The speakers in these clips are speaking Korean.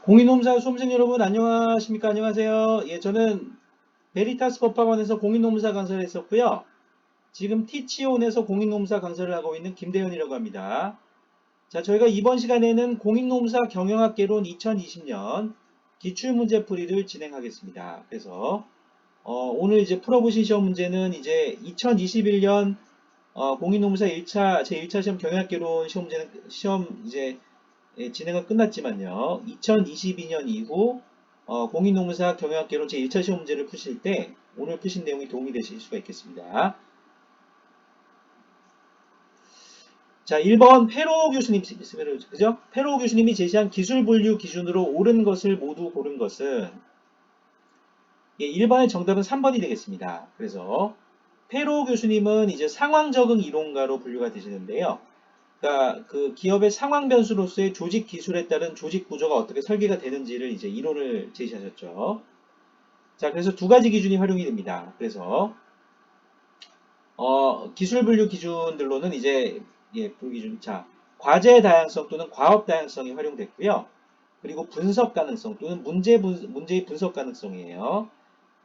공인노무사 수험생 여러분 안녕하십니까? 안녕하세요. 예, 저는 베리타스 법학원에서 공인노무사 강사를 했었고요. 지금 티치온에서 공인노무사 강사를 하고 있는 김대현이라고 합니다. 자, 저희가 이번 시간에는 공인노무사 경영학개론 2020년 기출문제풀이를 진행하겠습니다. 그래서 오늘 이제 풀어보신 시험 문제는 이제 2021년 공인노무사 1차 제1차 시험 경영학개론 시험 문제는 시험 이제 진행은 끝났지만요. 2022년 이후 공인노무사 경영학개론 제1차 시험 문제를 푸실 때 오늘 푸신 내용이 도움이 되실 수가 있겠습니다. 자, 1번 페로 교수님, 그죠? 페로 교수님이 제시한 기술 분류 기준으로 옳은 것을 모두 고른 것은 1번의 정답은 3번이 되겠습니다. 그래서 페로 교수님은 이제 상황 적응 이론가로 분류가 되시는데요. 그러니까 그 기업의 상황 변수로서의 조직 기술에 따른 조직 구조가 어떻게 설계가 되는지를 이제 이론을 제시하셨죠. 자, 그래서 두 가지 기준이 활용이 됩니다. 그래서 기술 분류 기준들로는 이제 분류 기준 과제 다양성 또는 과업 다양성이 활용됐고요. 그리고 분석 가능성 또는 문제의 분석 가능성이에요.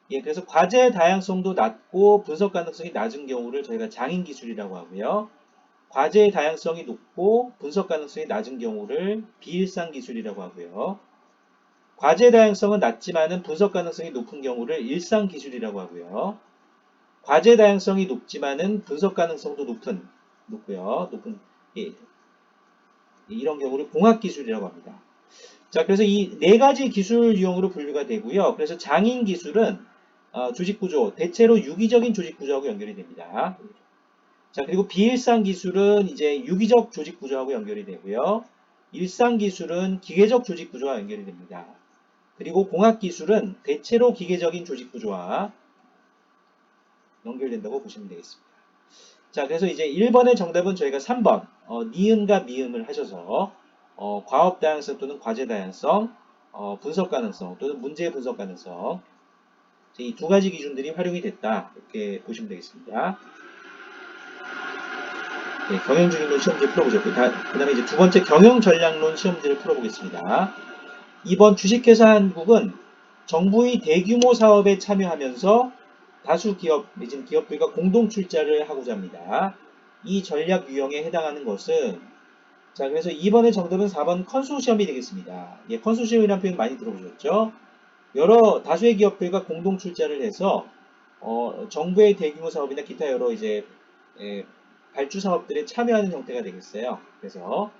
그래서 과제 다양성도 낮고 분석 가능성이 낮은 경우를 저희가 장인 기술이라고 하고요. 과제의 다양성이 높고 분석 가능성이 낮은 경우를 비일상 기술이라고 하고요. 과제 다양성은 낮지만은 분석 가능성이 높은 경우를 일상 기술이라고 하고요. 과제 다양성이 높지만은 분석 가능성도 높은 예, 이런 경우를 공학 기술이라고 합니다. 자, 그래서 이 네 가지 기술 유형으로 분류가 되고요. 그래서 장인 기술은 조직 구조, 대체로 유기적인 조직 구조하고 연결이 됩니다. 자, 그리고 비일상 기술은 이제 유기적 조직 구조하고 연결이 되고요. 일상 기술은 기계적 조직 구조와 연결이 됩니다. 그리고 공학 기술은 대체로 기계적인 조직 구조와 연결된다고 보시면 되겠습니다. 자, 그래서 이제 1번의 정답은 저희가 3번, 니은과 미음을 하셔서, 과업 다양성 또는 과제 다양성, 분석 가능성 또는 문제 분석 가능성, 이 두 가지 기준들이 활용이 됐다. 이렇게 보시면 되겠습니다. 네, 경영 중인론 시험지 풀어보셨고, 그 다음에 이제 두 번째 경영 전략론 시험지를 풀어보겠습니다. 2번 주식회사 한국은 정부의 대규모 사업에 참여하면서 다수 기업 내지는 기업들과 공동 출자를 하고자 합니다. 이 전략 유형에 해당하는 것은 자, 그래서 2번의 정답은 4번 컨소시엄이 되겠습니다. 컨소시엄이라는 표현 많이 들어보셨죠? 여러 다수의 기업들과 공동 출자를 해서 정부의 대규모 사업이나 기타 여러 이제 발주 사업들에 참여하는 형태가 되겠어요. 그래서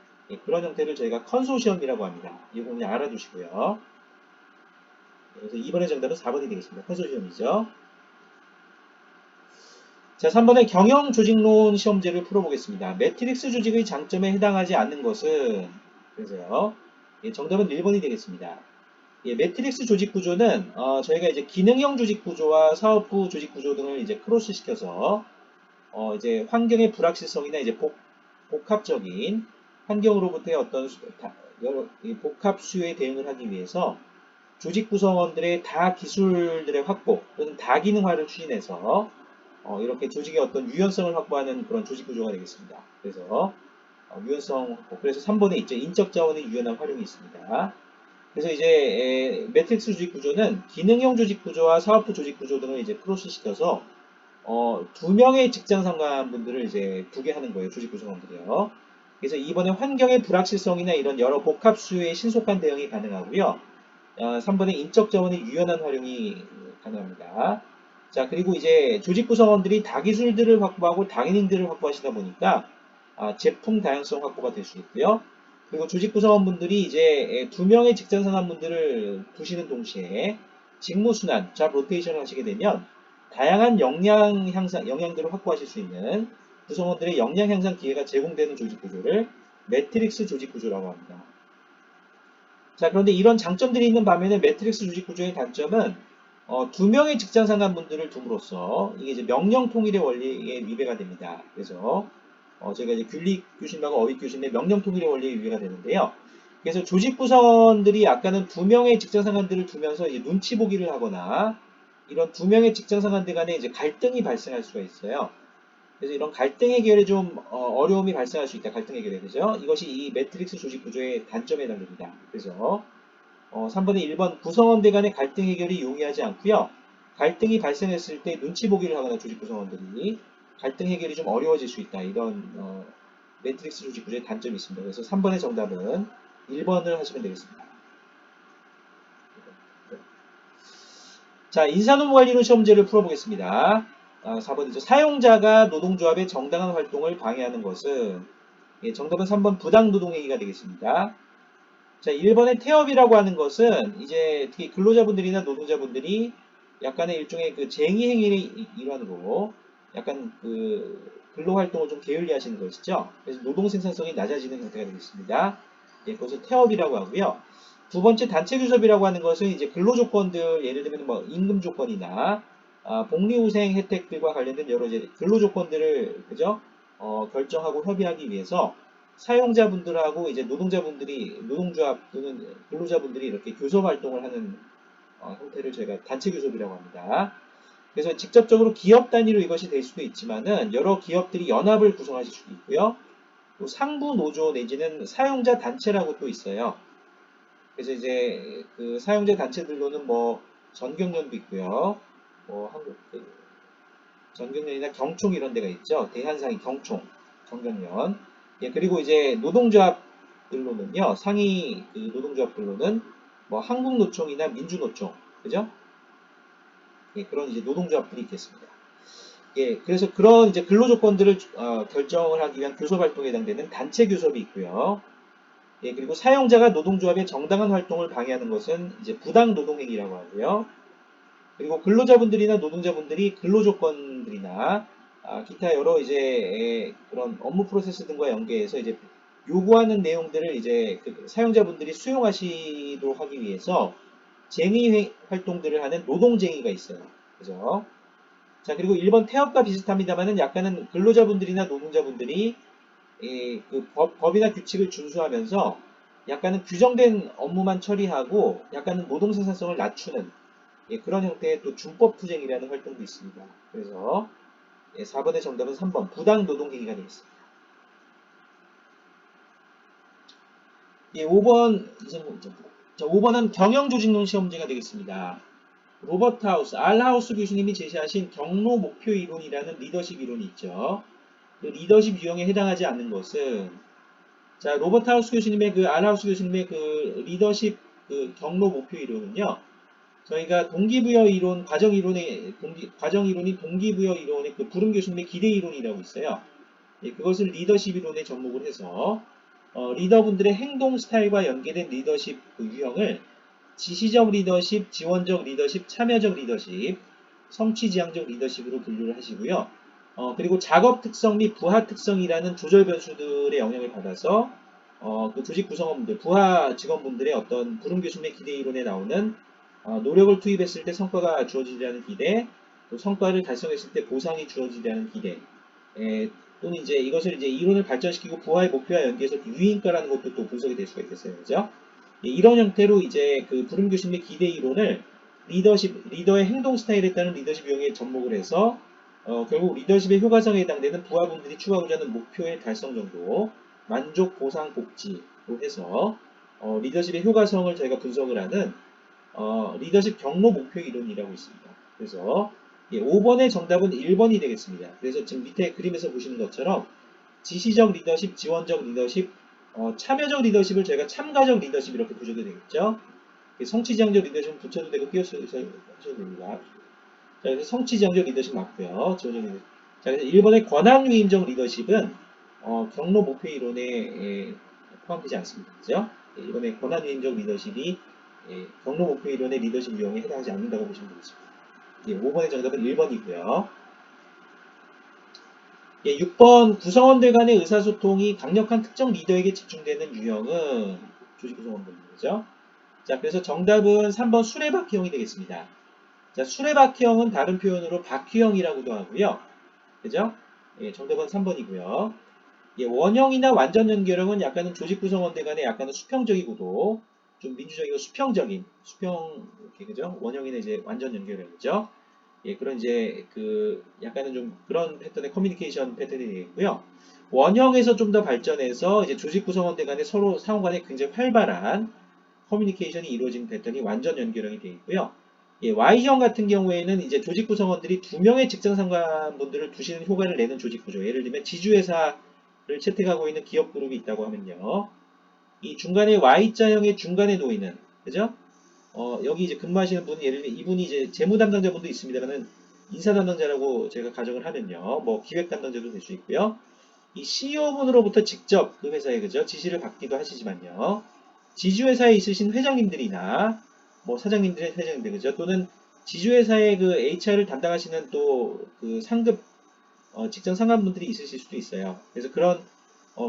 그런 형태를 저희가 컨소시엄이라고 합니다. 이거 그냥 알아두시고요. 그래서 2번의 정답은 4번이 되겠습니다. 컨소시엄이죠. 자, 3번의 경영조직론 시험제를 풀어보겠습니다. 매트릭스 조직의 장점에 해당하지 않는 것은 그래서요. 정답은 1번이 되겠습니다. 매트릭스 조직 구조는 저희가 이제 기능형 조직 구조와 사업부 조직 구조 등을 이제 크로스 시켜서 이제 환경의 불확실성이나 이제 복합적인 환경으로부터의 어떤 여러 복합 수요에 대응을 하기 위해서 조직 구성원들의 다 기술들의 확보 또는 다기능화를 추진해서 이렇게 조직의 어떤 유연성을 확보하는 그런 조직 구조가 되겠습니다. 그래서 유연성 확보. 그래서 3번에 있죠. 인적 자원의 유연한 활용이 있습니다. 그래서 이제 매트릭스 조직 구조는 기능형 조직 구조와 사업부 조직 구조 등을 이제 크로스 시켜서 두 명의 직장 상관분들을 이제 두게 하는 거예요. 조직 구성원들이요. 그래서 이번에 환경의 불확실성이나 이런 여러 복합 수요에 신속한 대응이 가능하고요. 3번에 인적 자원의 유연한 활용이 가능합니다. 자, 그리고 이제 조직 구성원들이 다기술들을 확보하고 다기능들을 확보하시다 보니까 제품 다양성 확보가 될 수 있고요. 그리고 조직 구성원분들이 이제 두 명의 직장 상관분들을 두시는 동시에 직무 순환, 잡 로테이션을 하시게 되면 다양한 역량들을 확보하실 수 있는 구성원들의 역량 향상 기회가 제공되는 조직 구조를 매트릭스 조직 구조라고 합니다. 자, 그런데 이런 장점들이 있는 반면에 매트릭스 조직 구조의 단점은 두 명의 직장 상관분들을 둠으로써 이게 이제 명령 통일의 원리에 위배가 됩니다. 그래서 저희가 이제 균리 교신하고 어휘 교신의 명령 통일의 원리에 위배가 되는데요. 그래서 조직 구성원들이 아까는 두 명의 직장 상관들을 두면서 이제 눈치 보기를 하거나 이런 두 명의 직장 상관들 간에 이제 갈등이 발생할 수가 있어요. 그래서 이런 갈등 해결에 좀 어려움이 발생할 수 있다. 갈등 해결에 그죠? 이것이 이 매트릭스 조직 구조의 단점에 해당됩니다. 그래서 3번에 1번 구성원들 간의 갈등 해결이 용이하지 않고요. 갈등이 발생했을 때 눈치 보기를 하거나 조직 구성원들이 갈등 해결이 좀 어려워질 수 있다. 이런 매트릭스 조직 구조의 단점이 있습니다. 그래서 3번의 정답은 1번을 하시면 되겠습니다. 자, 인사노무관리론 시험제를 풀어보겠습니다. 4번이죠. 사용자가 노동조합의 정당한 활동을 방해하는 것은 정답은 3번 부당노동행위가 되겠습니다. 자, 1번의 태업이라고 하는 것은 이제 특히 근로자분들이나 노동자분들이 약간의 일종의 그 쟁의 행위의 일환으로 약간 그 근로활동을 좀 게을리 하시는 것이죠. 그래서 노동 생산성이 낮아지는 형태가 되겠습니다. 그것을 태업이라고 하고요. 두 번째 단체 교섭이라고 하는 것은 이제 근로조건들, 예를 들면 뭐 임금 조건이나 복리후생 혜택들과 관련된 여러 이제 근로조건들을 그죠? 결정하고 협의하기 위해서 사용자분들하고 이제 노동자분들이 노동조합 또는 근로자분들이 이렇게 교섭 활동을 하는 형태를 저희가 단체 교섭이라고 합니다. 그래서 직접적으로 기업 단위로 이것이 될 수도 있지만은 여러 기업들이 연합을 구성하실 수도 있고요. 또 상부 노조 내지는 사용자 단체라고 또 있어요. 그래서 이제 그 사용자 단체들로는 뭐 전경련도 있고요. 뭐 한국 그 전경련이나 경총 이런 데가 있죠. 대한상인 경총, 전경련. 그리고 이제 노동조합들로는요. 상위 그 노동조합들로는 뭐 한국노총이나 민주노총, 그죠? 그런 이제 노동조합들이 있겠습니다. 그래서 그런 이제 근로조건들을 결정을 하기 위한 교섭활동에 해당되는 단체 교섭이 있고요. 그리고 사용자가 노동조합의 정당한 활동을 방해하는 것은 이제 부당노동행위라고 하고요. 그리고 근로자분들이나 노동자분들이 근로조건들이나 기타 여러 이제 그런 업무 프로세스 등과 연계해서 이제 요구하는 내용들을 이제 그 사용자분들이 수용하시도록 하기 위해서 쟁의 활동들을 하는 노동쟁의가 있어요. 그죠? 자, 그리고 1번 태업과 비슷합니다만은 약간은 근로자분들이나 노동자분들이 그 법이나 규칙을 준수하면서 약간은 규정된 업무만 처리하고 약간은 노동 생산성을 낮추는 그런 형태의 또 준법투쟁이라는 활동도 있습니다. 그래서 4번의 정답은 3번 부당노동행위가 되겠습니다. 5번 이제 뭐, 자, 5번은 경영조직론 시험제가 되겠습니다. 로버트 하우스, 알 하우스 교수님이 제시하신 경로 목표 이론이라는 리더십 이론이 있죠. 그 리더십 유형에 해당하지 않는 것은 자, 로버트 하우스 교수님의 그 알 하우스 교수님의 그 리더십 그 경로 목표 이론은요. 저희가 동기부여 이론, 과정 이론의 과정 이론이 동기부여 이론의 그 부름 교수님의 기대 이론이라고 있어요. 그것을 리더십 이론에 접목을 해서 리더분들의 행동 스타일과 연계된 리더십 그 유형을 지시적 리더십, 지원적 리더십, 참여적 리더십, 성취지향적 리더십으로 분류를 하시고요. 그리고 작업 특성 및 부하 특성이라는 조절 변수들의 영향을 받아서 그 조직 구성원분들, 부하 직원분들의 어떤 부름 교수님의 기대 이론에 나오는 노력을 투입했을 때 성과가 주어지리라는 기대, 또 성과를 달성했을 때 보상이 주어지리라는 기대, 또는 이제 이것을 이제 이론을 발전시키고 부하의 목표와 연계해서 유인가라는 것도 또 분석이 될 수가 있겠어요. 그죠? 이런 형태로 이제 그 부름 교수님의 기대 이론을 리더의 행동 스타일에 따른 리더십 유형에 접목을 해서 결국 리더십의 효과성에 해당되는 부하분들이 추구하고자 하는 목표의 달성 정도, 만족, 보상, 복지로 해서 리더십의 효과성을 저희가 분석을 하는 리더십 경로 목표 이론이라고 있습니다. 그래서 5번의 정답은 1번이 되겠습니다. 그래서 지금 밑에 그림에서 보시는 것처럼 지시적 리더십, 지원적 리더십, 참여적 리더십을 저희가 참가적 리더십 이렇게 보셔도 되겠죠. 성취지향적 리더십은 붙여도 되고 띄어쓰셔도 됩니다. 자, 그래서 성취지향적 리더십 맞고요. 지원적 리더십. 자, 그래서 1번의 권한위임적 리더십은 경로 목표 이론에 포함되지 않습니다. 그죠? 1번의 권한위임적 리더십이 경로 목표 이론의 리더십 유형에 해당하지 않는다고 보시면 되겠습니다. 5번의 정답은 1번이고요. 6번 구성원들 간의 의사소통이 강력한 특정 리더에게 집중되는 유형은 조직 구성원분들이죠. 자, 그래서 정답은 3번 수레바퀴형이 되겠습니다. 자, 수레바퀴형은 다른 표현으로 바퀴형이라고도 하고요. 그죠? 정답은 3번이고요. 원형이나 완전 연결형은 약간은 조직 구성원들 간의 약간은 수평적이고도 좀 민주적이고 수평적인 이렇게 그죠? 원형이나 이제 완전 연결형이죠. 그런 이제 그 약간은 좀 그런 패턴의 커뮤니케이션 패턴이 되겠고요. 원형에서 좀 더 발전해서 이제 조직 구성원들 간에 서로 상호 간에 굉장히 활발한 커뮤니케이션이 이루어지는 패턴이 완전 연결형이 되어 있고요. 예, Y형 같은 경우에는 이제 조직 구성원들이 2명의 직장 상관분들을 두시는 효과를 내는 조직 구조. 예를 들면 지주회사를 채택하고 있는 기업 그룹이 있다고 하면요. 이 중간에 Y자형의 중간에 놓이는, 그죠? 여기 이제 근무하시는 분, 예를 들면 이분이 이제 재무 담당자분도 있습니다만은 인사 담당자라고 제가 가정을 하면요. 뭐 기획 담당자도 될 수 있고요. 이 CEO분으로부터 직접 그 회사에 그죠? 지시를 받기도 하시지만요. 지주회사에 있으신 회장님들이나 뭐 사장님들의 회장님들 그죠? 또는 지주회사의 그 HR을 담당하시는 또 그 상급 직장 상관분들이 있으실 수도 있어요. 그래서 그런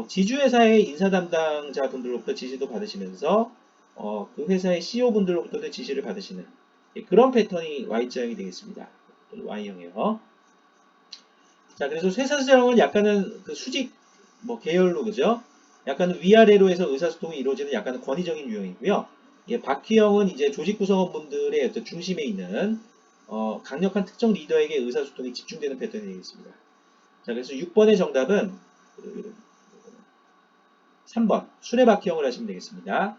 지주회사의 인사 담당자분들로부터 지시도 받으시면서 그 회사의 CEO분들로부터도 지시를 받으시는 그런 패턴이 Y자형이 되겠습니다. Y형이요. 자, 그래서 쇠사슬형은 약간은 그 수직 뭐 계열로 그죠? 약간은 위아래로 해서 의사소통이 이루어지는 약간은 권위적인 유형이고요. 예, 바퀴형은 이제 조직 구성원분들의 어떤 중심에 있는 강력한 특정 리더에게 의사소통이 집중되는 패턴이 되겠습니다. 자, 그래서 6번의 정답은 3번 수레바퀴형을 하시면 되겠습니다.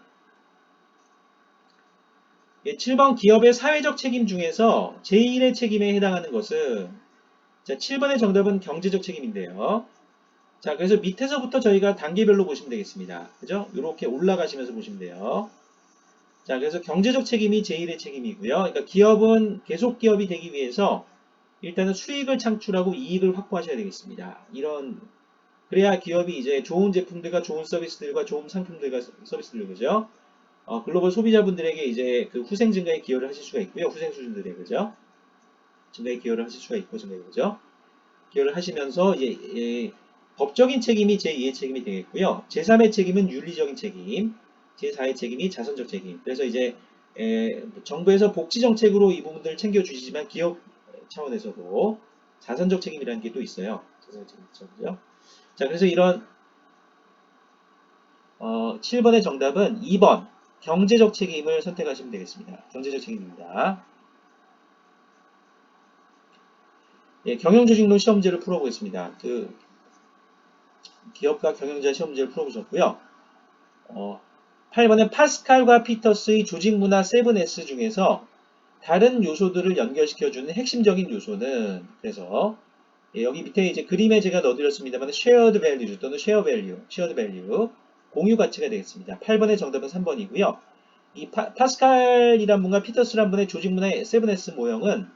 예, 7번 기업의 사회적 책임 중에서 제1의 책임에 해당하는 것은 자, 7번의 정답은 경제적 책임인데요. 자, 그래서 밑에서부터 저희가 단계별로 보시면 되겠습니다. 그죠? 이렇게 올라가시면서 보시면 돼요. 자, 그래서 경제적 책임이 제1의 책임이고요. 그러니까 기업은 계속 기업이 되기 위해서 일단은 수익을 창출하고 이익을 확보하셔야 되겠습니다. 그래야 기업이 이제 좋은 제품들과 좋은 서비스들과 좋은 상품들과 서비스들, 그죠? 글로벌 소비자분들에게 이제 그 후생 증가에 기여를 하실 수가 있고요. 후생 수준들에, 그죠? 증가에 기여를 하실 수가 있고, 증가에, 그죠? 기여를 하시면서 법적인 책임이 제2의 책임이 되겠고요. 제3의 책임은 윤리적인 책임, 제4의 책임이 자선적 책임. 그래서 이제 정부에서 복지 정책으로 이 부분들을 챙겨주시지만 기업 차원에서도 자선적 책임이라는 게 또 있어요. 자선적 책임 있죠. 자, 그래서 이런 7번의 정답은 2번 경제적 책임을 선택하시면 되겠습니다. 경제적 책임입니다. 예, 경영조직론 시험제를 풀어보겠습니다. 그 기업가 경영자 시험제를 풀어보셨고요. 8번은 파스칼과 피터스의 조직문화 7S 중에서 다른 요소들을 연결시켜주는 핵심적인 요소는 그래서 여기 밑에 이제 그림에 제가 넣어드렸습니다만 shared value 또는 shared value 공유 가치가 되겠습니다. 8번의 정답은 3번이고요. 이 파스칼이란 분과 피터스란 분의 조직문화의 7S 모형은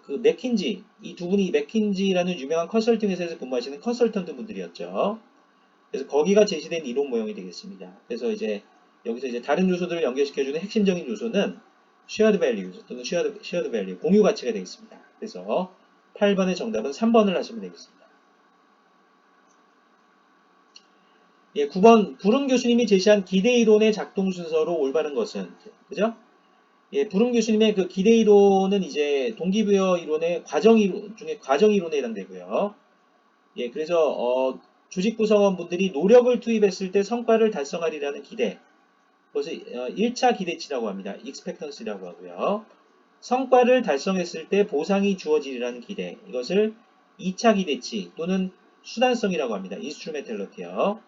그 맥킨지 이 두 분이 맥킨지라는 유명한 컨설팅 회사에서 근무하시는 컨설턴트 분들이었죠. 그래서 거기가 제시된 이론 모형이 되겠습니다. 그래서 이제 여기서 이제 다른 요소들을 연결시켜주는 핵심적인 요소는 shared value 또는 shared value 공유 가치가 되겠습니다. 그래서 8번의 정답은 3번을 하시면 되겠습니다. 예, 9번 부름 교수님이 제시한 기대 이론의 작동 순서로 올바른 것은 그죠? 예, 부름 교수님의 그 기대 이론은 이제 동기부여 이론의 과정 이론 중에 과정 이론에 해당되고요. 예, 그래서 조직 구성원분들이 노력을 투입했을 때 성과를 달성하리라는 기대. 그것을 1차 기대치라고 합니다. expectancy라고 하고요. 성과를 달성했을 때 보상이 주어지리라는 기대. 이것을 2차 기대치 또는 수단성이라고 합니다. instrumentality요.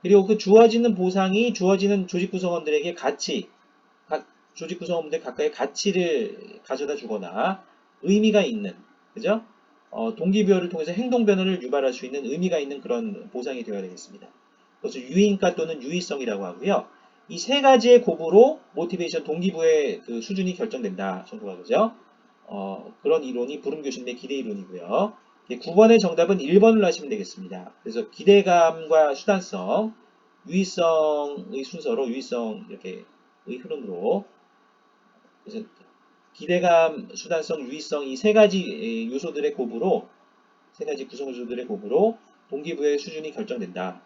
그리고 그 주어지는 보상이 주어지는 조직 구성원들에게 가치, 각 조직 구성원들 각각의 가치를 가져다 주거나 의미가 있는, 그죠? 동기부여를 통해서 행동 변화를 유발할 수 있는 의미가 있는 그런 보상이 되어야 되겠습니다. 그것을 유인가 또는 유의성이라고 하고요. 이 세 가지의 곱으로 모티베이션 동기부여의 그 수준이 결정된다 정도가 그죠? 그런 이론이 부름 교수님의 기대 이론이고요. 9번의 정답은 1번을 하시면 되겠습니다. 그래서 기대감과 수단성, 유의성의 순서로 유의성 이렇게 의 흐름으로 그래서 기대감, 수단성, 유의성 이 세 가지 요소들의 곱으로 세 가지 구성 요소들의 곱으로 동기부여의 수준이 결정된다.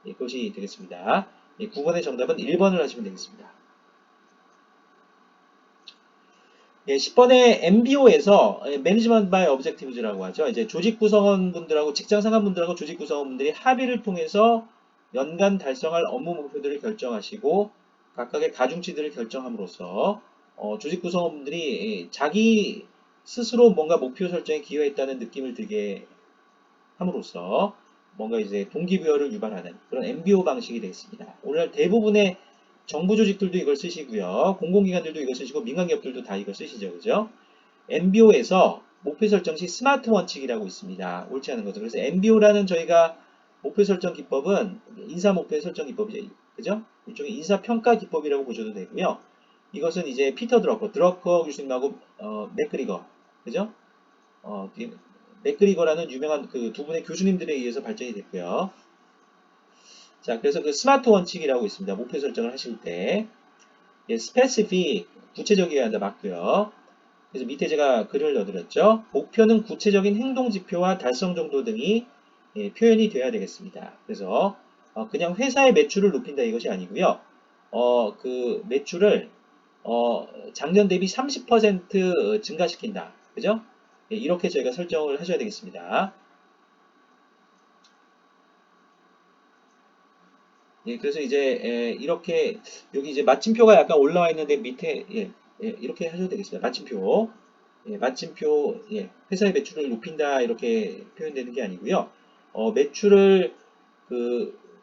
그것이 되겠습니다. 9번의 정답은 1번을 하시면 되겠습니다. 10번의 MBO에서 Management by Objectives라고 하죠. 이제 조직 구성원분들하고 직장 상관분들하고 조직 구성원분들이 합의를 통해서 연간 달성할 업무 목표들을 결정하시고 각각의 가중치들을 결정함으로써 조직 구성원분들이 자기 스스로 뭔가 목표 설정에 기여했다는 느낌을 들게 함으로써 뭔가 이제 동기부여를 유발하는 그런 MBO 방식이 되겠습니다. 오늘 대부분의 정부 조직들도 이걸 쓰시고요. 공공기관들도 이걸 쓰시고 민간기업들도 다 이걸 쓰시죠. 그죠? MBO에서 목표 설정 시 스마트 원칙이라고 있습니다. 옳지 않은 거죠. 그래서 MBO라는 저희가 목표 설정 기법은 인사 목표 설정 기법이죠. 그죠? 일종의 인사 평가 기법이라고 보셔도 되고요. 이것은 이제 피터 드러커 교수님하고 맥그리거, 그죠? 맥그리거라는 유명한 그 두 분의 교수님들에 의해서 발전이 됐고요. 자, 그래서 그 스마트 원칙이라고 있습니다. 목표 설정을 하실 때. 예, specific, 구체적이어야 한다 맞고요. 그래서 밑에 제가 글을 넣어드렸죠. 목표는 구체적인 행동 지표와 달성 정도 등이 예, 표현이 되어야 되겠습니다. 그래서 그냥 회사의 매출을 높인다 이것이 아니고요. 그 매출을 작년 대비 30% 증가시킨다. 그죠? 예, 이렇게 저희가 설정을 하셔야 되겠습니다. 예, 그래서 이제 이렇게 여기 이제 마침표가 약간 올라와 있는데 밑에 이렇게 하셔도 되겠습니다. 마침표. 마침표, 회사의 매출을 높인다 이렇게 표현되는 게 아니고요. 매출을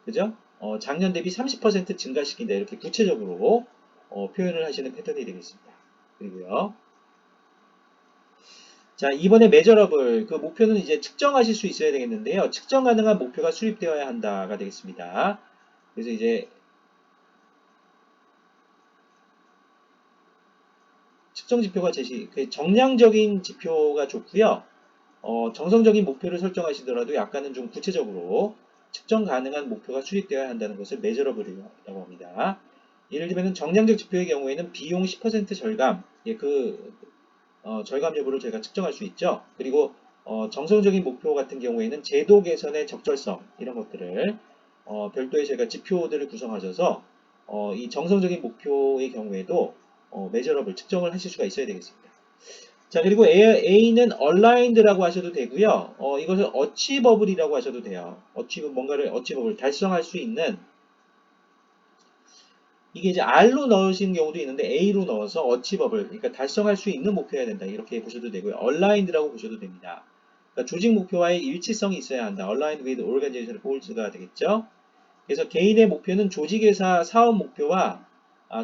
그죠? 작년 대비 30% 증가시킨다 이렇게 구체적으로 표현을 하시는 패턴이 되겠습니다. 그리고요. 자, 이번에 measurable 그 목표는 이제 측정하실 수 있어야 되겠는데요. 측정 가능한 목표가 수립되어야 한다가 되겠습니다. 그래서 이제 측정 지표가 제시, 정량적인 지표가 좋고요. 정성적인 목표를 설정하시더라도 약간은 좀 구체적으로 측정 가능한 목표가 수립되어야 한다는 것을 measurable이라고 합니다. 예를 들면 정량적 지표의 경우에는 비용 10% 절감, 절감 여부를 저희가 측정할 수 있죠. 그리고 정성적인 목표 같은 경우에는 제도 개선의 적절성 이런 것들을 별도의 저희가 지표들을 구성하셔서 이 정성적인 목표의 경우에도 measurable 측정을 하실 수가 있어야 되겠습니다. 자, 그리고 A는 aligned라고 하셔도 되고요. 이것을 achievable이라고 하셔도 돼요. 뭔가를 achievable, 달성할 수 있는 이게 이제 R로 넣으신 경우도 있는데 A로 넣어서 achievable, 그러니까 달성할 수 있는 목표여야 된다. 이렇게 보셔도 되고요. aligned라고 보셔도 됩니다. 그러니까 조직 목표와의 일치성이 있어야 한다. aligned with organizational goals가 되겠죠. 그래서 개인의 목표는 조직회사 사업 목표와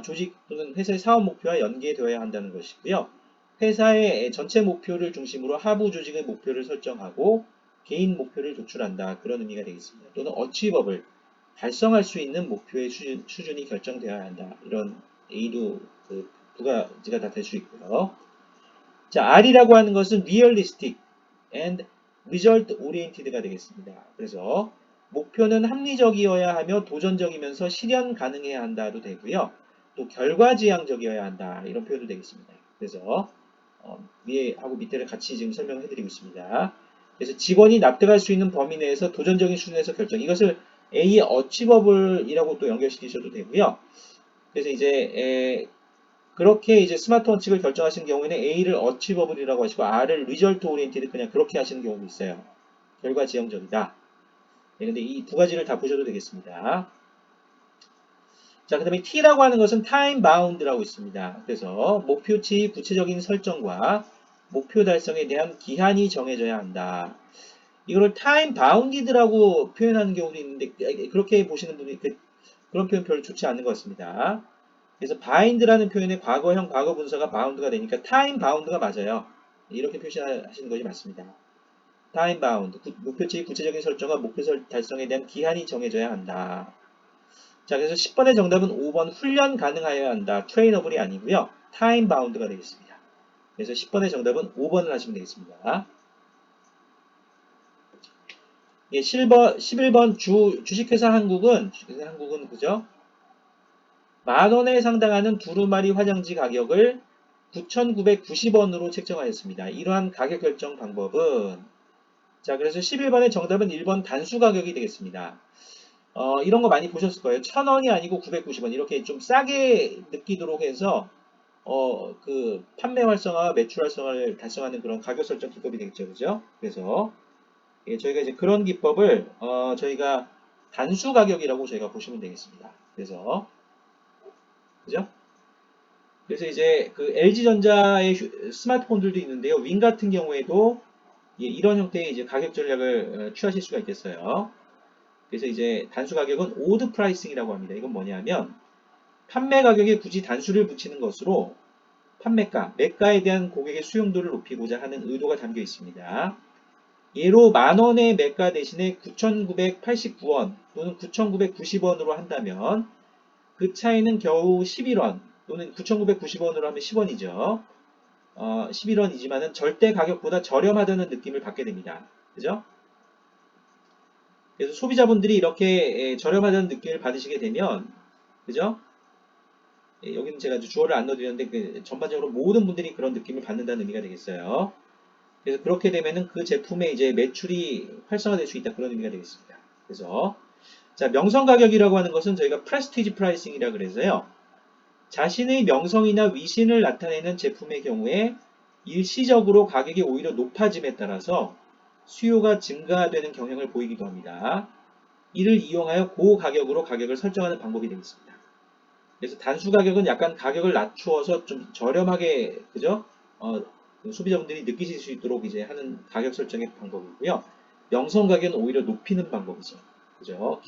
조직 또는 회사의 사업 목표와 연계되어야 한다는 것이고요. 회사의 전체 목표를 중심으로 하부 조직의 목표를 설정하고 개인 목표를 도출한다. 그런 의미가 되겠습니다. 또는 achievable, 달성할 수 있는 목표의 수준이 결정되어야 한다. 이런 A도 두 가지가 다 될 수 있고요. 자, R이라고 하는 것은 realistic and result oriented가 되겠습니다. 그래서 목표는 합리적이어야 하며 도전적이면서 실현 가능해야 한다도 되고요. 또 결과지향적이어야 한다. 이런 표현도 되겠습니다. 그래서 위에하고 밑에를 같이 지금 설명해 드리고 있습니다. 그래서 직원이 납득할 수 있는 범위 내에서 도전적인 수준에서 결정. 이것을 A의 achievable이라고 또 연결시키셔도 되고요. 그래서 이제 그렇게 이제 스마트 원칙을 결정하시는 경우에는 A를 achievable이라고 하시고 R을 result oriented 그냥 그렇게 하시는 경우도 있어요. 결과 지향적이다. 근데 이 두 가지를 다 보셔도 되겠습니다. 자, 그 다음에 T라고 하는 것은 time bound라고 있습니다. 그래서 목표치 구체적인 설정과 목표 달성에 대한 기한이 정해져야 한다. 이거를 time bounded라고 표현하는 경우도 있는데 그렇게 보시는 분이 그런 표현 별로 좋지 않는 것 같습니다. 그래서 bind라는 표현의 과거형 과거 분사가 bound가 되니까 time bound가 맞아요. 이렇게 표시하시는 것이 맞습니다. time bound, 목표치 구체적인 설정과 목표 달성에 대한 기한이 정해져야 한다. 자, 그래서 10번의 정답은 5번 훈련 가능하여야 한다. trainable이 아니고요. time bound가 되겠습니다. 그래서 10번의 정답은 5번을 하시면 되겠습니다. 예, 11번 주식회사 한국은 그죠? 만원에 상당하는 두루마리 화장지 가격을 9,990원으로 책정하였습니다. 이러한 가격 결정 방법은 자, 그래서 11번의 정답은 1번 단수 가격이 되겠습니다. 이런 거 많이 보셨을 거예요. 1,000원이 아니고 990원 이렇게 좀 싸게 느끼도록 해서 그 판매 활성화와 매출 활성화를 달성하는 그런 가격 설정 기법이 되겠죠. 그죠? 그래서 저희가 이제 그런 기법을 저희가 단수 가격이라고 저희가 보시면 되겠습니다. 그래서 그죠? 그래서 이제 그 LG전자의 스마트폰들도 있는데요. 윈 같은 경우에도 이런 형태의 이제 가격 전략을 취하실 수가 있겠어요. 그래서 이제 단수 가격은 오드 프라이싱이라고 합니다. 이건 뭐냐면 판매 가격에 굳이 단수를 붙이는 것으로 판매가, 매가에 대한 고객의 수용도를 높이고자 하는 의도가 담겨 있습니다. 예로 만원의 매가 대신에 9,989원 또는 9,990원으로 한다면 그 차이는 겨우 11원 또는 9,990원으로 하면 10원이죠. 11원이지만은 절대 가격보다 저렴하다는 느낌을 받게 됩니다. 그죠? 그래서 소비자분들이 이렇게 저렴하다는 느낌을 받으시게 되면, 그죠? 여기는 제가 주어를 안 넣어드렸는데 전반적으로 모든 분들이 그런 느낌을 받는다는 의미가 되겠어요. 그래서 그렇게 되면은 그 제품의 이제 매출이 활성화될 수 있다, 그런 의미가 되겠습니다. 그래서 자, 명성 가격이라고 하는 것은 저희가 프레스티지 프라이싱이라 그래서요. 자신의 명성이나 위신을 나타내는 제품의 경우에 일시적으로 가격이 오히려 높아짐에 따라서 수요가 증가되는 경향을 보이기도 합니다. 이를 이용하여 고가격으로 가격을 설정하는 방법이 되겠습니다. 그래서 단수 가격은 약간 가격을 낮추어서 좀 저렴하게, 그죠? 소비자분들이 느끼실 수 있도록 이제 하는 가격 설정의 방법이고요. 명성 가격은 오히려 높이는 방법이죠. 그죠?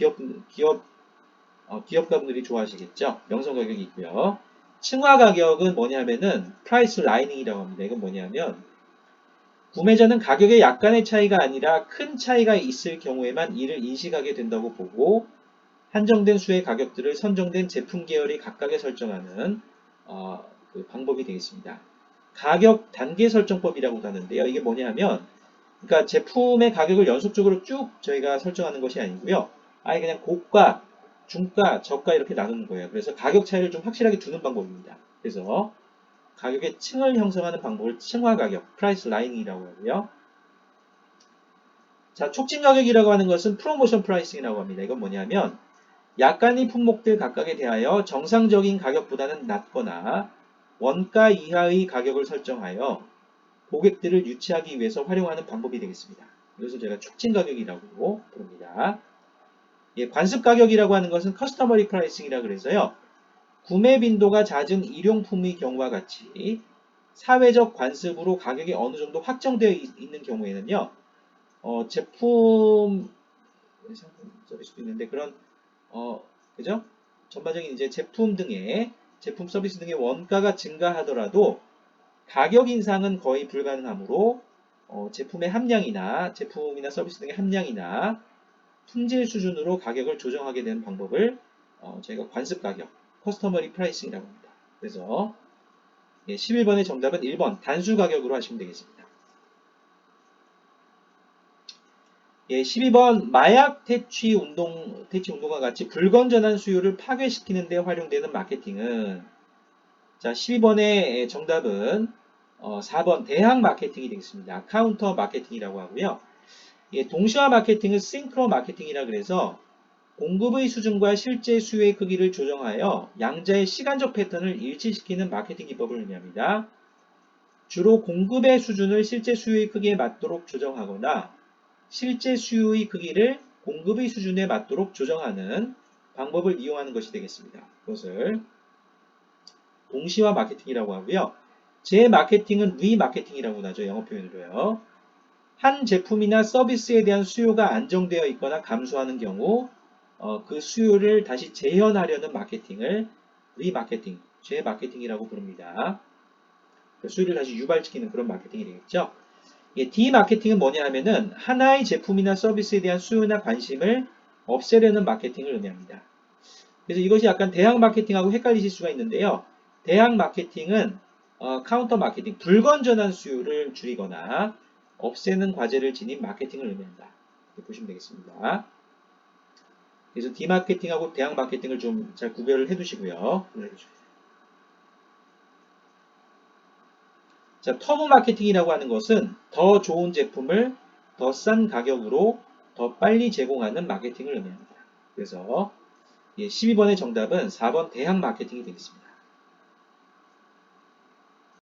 기업가분들이 좋아하시겠죠? 명성 가격이 있고요. 층화 가격은 뭐냐면은 프라이스 라이닝이라고 합니다. 이건 뭐냐면 구매자는 가격에 약간의 차이가 아니라 큰 차이가 있을 경우에만 이를 인식하게 된다고 보고 한정된 수의 가격들을 선정된 제품 계열이 각각에 설정하는 그 방법이 되겠습니다. 가격 단계 설정법이라고도 하는데요. 이게 뭐냐면 그러니까 제품의 가격을 연속적으로 쭉 저희가 설정하는 것이 아니고요. 아예 그냥 고가, 중가, 저가 이렇게 나누는 거예요. 그래서 가격 차이를 좀 확실하게 두는 방법입니다. 그래서 가격의 층을 형성하는 방법을 층화 가격, 프라이스 라인이라고 하고요. 자, 촉진 가격이라고 하는 것은 프로모션 프라이싱이라고 합니다. 이건 뭐냐면 약간의 품목들 각각에 대하여 정상적인 가격보다는 낮거나 원가 이하의 가격을 설정하여 고객들을 유치하기 위해서 활용하는 방법이 되겠습니다. 이것을 제가 촉진 가격이라고 부릅니다. 예, 관습 가격이라고 하는 것은 커스터머리 프라이싱이라 그래서요. 구매 빈도가 잦은 일용품의 경우와 같이 사회적 관습으로 가격이 어느 정도 확정되어 있는 경우에는요. 제품 서비스도 있는데 그런 그죠? 전반적인 이제 제품 서비스 등의 원가가 증가하더라도 가격 인상은 거의 불가능하므로 제품의 함량이나 제품이나 서비스 등의 함량이나 품질 수준으로 가격을 조정하게 되는 방법을 저희가 관습 가격, 커스터머리 프라이싱이라고 합니다. 그래서 11번의 정답은 1번 단수 가격으로 하시면 되겠습니다. 12번 마약 퇴치 운동과 같이 불건전한 수요를 파괴시키는 데 활용되는 마케팅은 자 12번의 정답은 4번 대항 마케팅이 되겠습니다. 카운터 마케팅이라고 하고요. 동시화 마케팅은 싱크로 마케팅이라 그래서 공급의 수준과 실제 수요의 크기를 조정하여 양자의 시간적 패턴을 일치시키는 마케팅 기법을 의미합니다. 주로 공급의 수준을 실제 수요의 크기에 맞도록 조정하거나 실제 수요의 크기를 공급의 수준에 맞도록 조정하는 방법을 이용하는 것이 되겠습니다. 그것을 동시화 마케팅이라고 하고요. 재마케팅은 리마케팅이라고 하죠. 영어 표현으로요. 한 제품이나 서비스에 대한 수요가 안정되어 있거나 감소하는 경우 그 수요를 다시 재현하려는 마케팅을 리마케팅, 재마케팅이라고 부릅니다. 수요를 다시 유발시키는 그런 마케팅이 되겠죠. 디마케팅은 뭐냐 하면은 하나의 제품이나 서비스에 대한 수요나 관심을 없애려는 마케팅을 의미합니다. 그래서 이것이 약간 대항 마케팅하고 헷갈리실 수가 있는데요. 대항 마케팅은 카운터 마케팅, 불건전한 수요를 줄이거나 없애는 과제를 지닌 마케팅을 의미한다. 이렇게 보시면 되겠습니다. 그래서 디마케팅하고 대항 마케팅을 좀 잘 구별을 해두시고요. 자, 터보 마케팅이라고 하는 것은 더 좋은 제품을 더 싼 가격으로 더 빨리 제공하는 마케팅을 의미합니다. 그래서 12번의 정답은 4번 대항 마케팅이 되겠습니다.